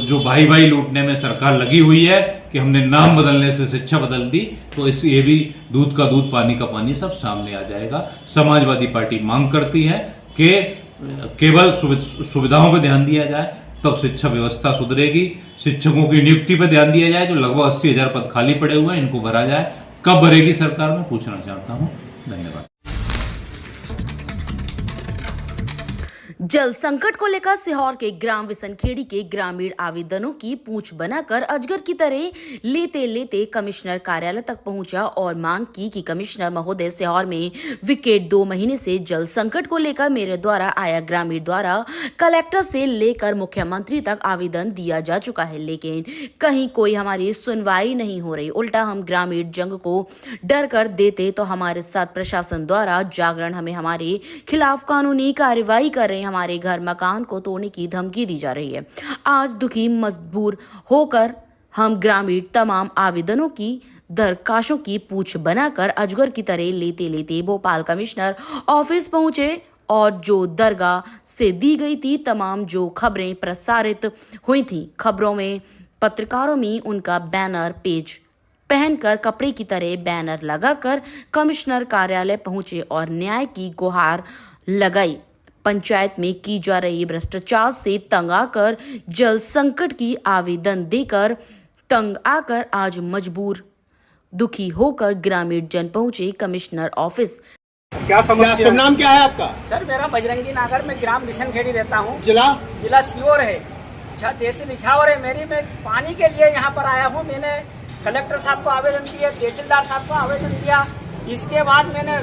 जो भाई लूटने में सरकार लगी हुई है कि हमने नाम बदलने से शिक्षा बदल दी, तो ये भी दूध का दूध पानी का पानी सब सामने आ जाएगा। समाजवादी पार्टी मांग करती है कि केवल सुविधाओं पर ध्यान दिया जाए, तब शिक्षा व्यवस्था सुधरेगी। शिक्षकों की नियुक्ति पर ध्यान दिया जाए, जो लगभग 80,000 पद खाली पड़े हुए हैं, इनको भरा जाए। कब भरेगी सरकार, में पूछना चाहता हूं। धन्यवाद। जल संकट को लेकर सीहोर के ग्राम विसनखेड़ी के ग्रामीण आवेदनों की पूंछ बनाकर अजगर की तरह लेते लेते कमिश्नर कार्यालय तक पहुंचा और मांग की कि कमिश्नर महोदय, सीहोर में विकेट 2 महीने से जल संकट को लेकर मेरे द्वारा आया ग्रामीण द्वारा कलेक्टर से लेकर मुख्यमंत्री तक आवेदन दिया जा चुका है, लेकिन कहीं कोई हमारी सुनवाई नहीं हो रही। उल्टा हम ग्रामीण जंग को डर कर देते तो हमारे साथ प्रशासन द्वारा जागरण हमें हमारे खिलाफ कानूनी कार्रवाई कर रहे हैं, हमारे घर मकान को तोड़ने की धमकी दी जा रही है। आज दुखी मजबूर होकर हम ग्रामीण तमाम आवेदनों की दरखास्तों की पूंछ बनाकर अजगर की तरह लेते लेते भोपाल कमिश्नर ऑफिस पहुंचे और जो दरगाह से दी गई थी तमाम जो खबरें प्रसारित हुई थी, खबरों में पत्रकारों में उनका बैनर पेज पहनकर कपड़े की तरह बैनर लगाकर कमिश्नर कार्यालय पहुंचे और न्याय की गुहार लगाई। पंचायत में की जा रही भ्रष्टाचार से तंग आकर जल संकट की आवेदन देकर तंग आकर आज मजबूर दुखी होकर ग्रामीण जन पहुंचे कमिश्नर ऑफिस। क्या समस्या? शुभ नाम क्या है आपका? सर मेरा बजरंगी नागर, में ग्राम विसनखेड़ी रहता हूँ। जिला सीहोर है, तहसील इछावर है मेरी। मैं पानी के लिए यहाँ पर आया हूँ। मैंने कलेक्टर साहब को आवेदन दिया, तहसीलदार साहब को आवेदन दिया, इसके बाद मैंने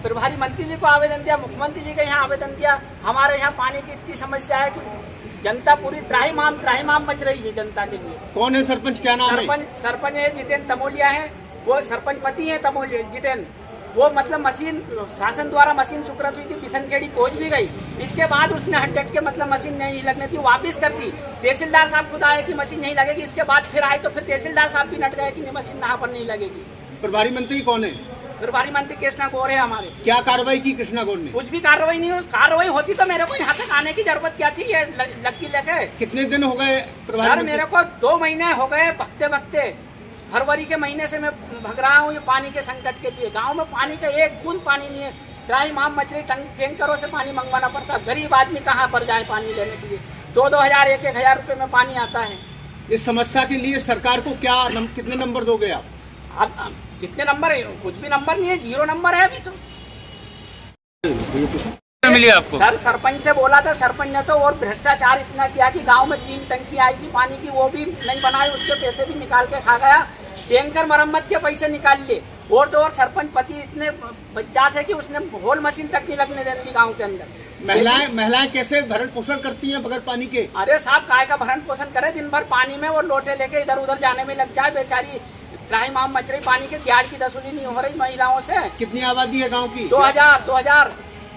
प्रभारी मंत्री जी को आवेदन दिया, मुख्यमंत्री जी का यहाँ आवेदन दिया। हमारे यहाँ पानी की इतनी समस्या है कि जनता पूरी त्राहिमाम मच रही है जनता के लिए। कौन है सरपंच, क्या नाम है? सरपंच है जितेंद्र तमोलिया है, वो सरपंच पति है तमोलिया जितेंद्र। वो मतलब मशीन शासन द्वारा मशीन स्वीकृत हुई थी, विसनखेड़ी पहुंच भी गई। इसके बाद उसने हट के मतलब मशीन नहीं लगने थी, वापिस कर दी। तहसीलदार साहब खुद आए कि मशीन नहीं लगेगी, इसके बाद फिर आए तो फिर तहसीलदार साहब भी नट गए कि मशीन यहाँ पर नहीं लगेगी। प्रभारी मंत्री कौन है? प्रभारी मंत्री कृष्णा गौर है हमारे। क्या कार्रवाई की कृष्णा गौर ने? कुछ भी कार्रवाई नहीं हुई। कार्रवाई होती तो मेरे को यहाँ तक आने की जरूरत क्या थी? ये लक्की लेके कितने दिन हो गए? सर मेरे को 2 महीने हो गए भगते। फरवरी के महीने से मैं भग रहा हूँ ये पानी के संकट के लिए। गांव में पानी का एक बूंद पानी नहीं है, त्राहिमाम मच रही। टैंकरों से पानी मंगवाना पड़ता। गरीब आदमी कहाँ पर जाए पानी लेने के लिए? 2-2 हजार 1-1 रुपए में पानी आता है। इस समस्या के लिए सरकार को कितने नंबर दोगे आप? अब कितने नंबर है? कुछ भी नंबर नहीं है, 0 नंबर है अभी तो। मिली आपको? सर सरपंच से बोला था, सरपंच ने तो और भ्रष्टाचार इतना किया कि गांव में 3 टंकी आई थी पानी की, वो भी नहीं बनाई, उसके पैसे भी निकाल के खा गया। टैंकर मरम्मत के पैसे निकाल लिए। और तो और सरपंच पति इतने बच्चा थे कि उसने होल मशीन तक नहीं लगने देती गाँव के अंदर। महिलाएं कैसे भरण पोषण करती हैं बगैर पानी के? अरे साहब काय का भरण पोषण करे, दिन भर पानी में वो लोटे लेके इधर उधर जाने में लग जाए। बेचारी त्राहिमाम मच रही, पानी के दिहाड़ की वसूली नहीं हो रही महिलाओं से। कितनी आबादी है गाँव की?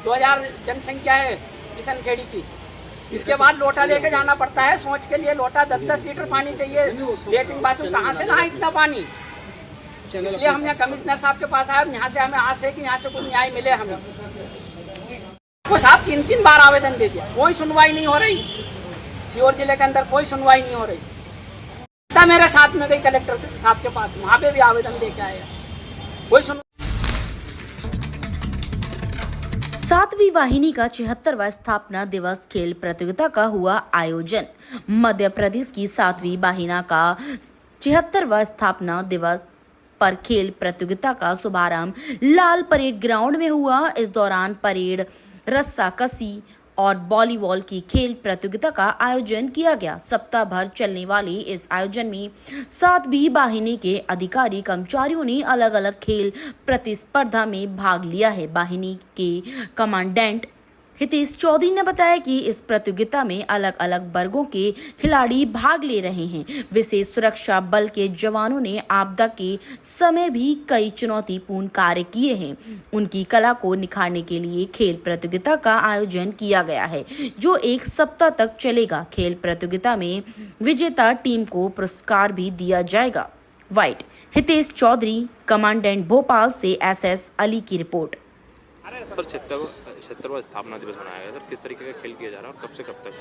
2000 जनसंख्या है विसनखेड़ी की। इसके बाद लोटा लेके जाना पड़ता है, सोच के लिए लोटा 10-10 लीटर पानी चाहिए। लेटरिन बाथरूम कहाँ से लाए इतना पानी? इसलिए हम यहाँ कमिश्नर साहब के पास आए। यहाँ से हमें आस है कि यहाँ से कुछ न्याय मिले हमें। वो साहब 3 बार आवेदन दे दिया, कोई सुनवाई नहीं हो रही। सीहोर जिले के अंदर कोई सुनवाई नहीं हो रही। मेरे साथ में गई कलेक्टर साहब के पास, वहाँ पे भी आवेदन दे के आए, कोई सुन। 7वीं वाहिनी का 76वां स्थापना दिवस खेल प्रतियोगिता का हुआ आयोजन। मध्य प्रदेश की 7वीं वाहिनी का 76वां स्थापना दिवस पर खेल प्रतियोगिता का शुभारंभ लाल परेड ग्राउंड में हुआ। इस दौरान परेड, रस्सा कसी और वॉलीबॉल की खेल प्रतियोगिता का आयोजन किया गया। सप्ताह भर चलने वाले इस आयोजन में 7वीं वाहिनी के अधिकारी कर्मचारियों ने अलग अलग खेल प्रतिस्पर्धा में भाग लिया है। वाहिनी के कमांडेंट हितेश चौधरी ने बताया कि इस प्रतियोगिता में अलग अलग वर्गों के खिलाड़ी भाग ले रहे हैं। विशेष सुरक्षा बल के जवानों ने आपदा के समय भी कई चुनौतीपूर्ण कार्य किए हैं। उनकी कला को निखारने के लिए खेल प्रतियोगिता का आयोजन किया गया है, जो 1 सप्ताह तक चलेगा। खेल प्रतियोगिता में विजेता टीम को पुरस्कार भी दिया जाएगा। वाइट हितेश चौधरी, कमांडेंट भोपाल से SS अली की रिपोर्ट। 76वां स्थापना दिवस मनाया गया था। किस तरीके का खेल किया जा रहा है और कब से कब तक?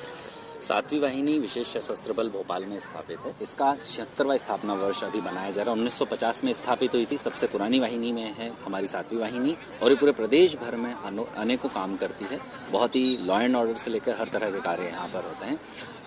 7वीं वाहिनी विशेष सशस्त्र बल भोपाल में स्थापित है। इसका 76वां स्थापना वर्ष अभी मनाया जा रहा है। 1950 में स्थापित हुई थी। सबसे पुरानी वाहिनी में है हमारी 7वीं वाहिनी और ये पूरे प्रदेश भर में अनेकों काम करती है। बहुत ही लॉ एंड ऑर्डर से लेकर हर तरह के कार्य यहाँ पर होते हैं।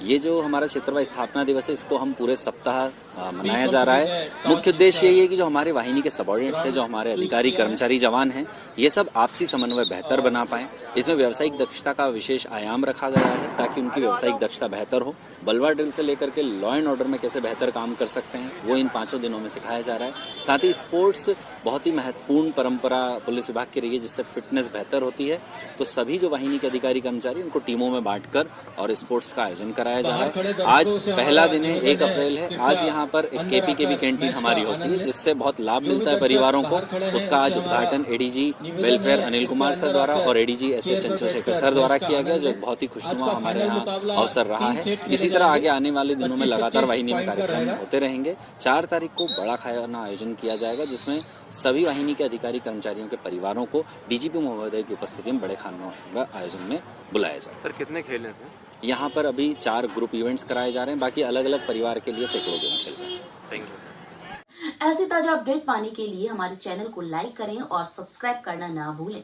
ये जो हमारा 76वां स्थापना दिवस है, इसको हम पूरे सप्ताह मनाया जा रहा है। मुख्य उद्देश्य यही है कि जो हमारे वाहिनी के सबऑर्डिनेट्स हैं, जो हमारे अधिकारी कर्मचारी जवान हैं, ये सब आपसी समन्वय बेहतर बना पाएं। इसमें व्यावसायिक दक्षता का विशेष आयाम रखा गया है ताकि उनकी व्यावसायिक दक्षता बेहतर हो। बलवा ड्रिल से लेकर के लॉ एंड ऑर्डर में कैसे बेहतर काम कर सकते हैं, वो इन 5 दिनों में सिखाया जा रहा है। साथ ही स्पोर्ट्स बहुत ही महत्वपूर्ण परंपरा पुलिस विभाग की रही है, जिससे फिटनेस बेहतर होती है। तो सभी जो वाहिनी के अधिकारी कर्मचारी, उनको टीमों में बांटकर और स्पोर्ट्स का आयोजन कराया जा रहा है। आज पहला दिन है, 1 अप्रैल है। आज यहाँ पर एक KP कैंटीन हमारी होती है, जिससे बहुत लाभ मिलता है परिवारों को। उसका आज उद्घाटन ADG welfare Anil Kumar sir द्वारा और ADG SF चंद्रशेखर सर द्वारा किया गया, जो बहुत ही खुशनुमा हमारे यहाँ अवसर रहा है। इसी तरह आगे आने वाले दिनों में लगातार वाहिनी में कार्यक्रम होते रहेंगे। 4 तारीख को बड़ा खाना आयोजन किया जाएगा, जिसमें सभी वाहिनी के अधिकारी कर्मचारियों के परिवारों को DGP महोदय की उपस्थिति में बड़े खानों का आयोजन में बुलाया जाए। सर कितने खेल हैं यहाँ पर? अभी 4 ग्रुप इवेंट्स कराए जा रहे हैं। बाकी अलग अलग परिवार के लिए सैकड़ों गेम खेल रहे हैं। Thank you. ऐसे ताजा अपडेट पाने के लिए हमारे चैनल को लाइक करें और सब्सक्राइब करना ना भूलें।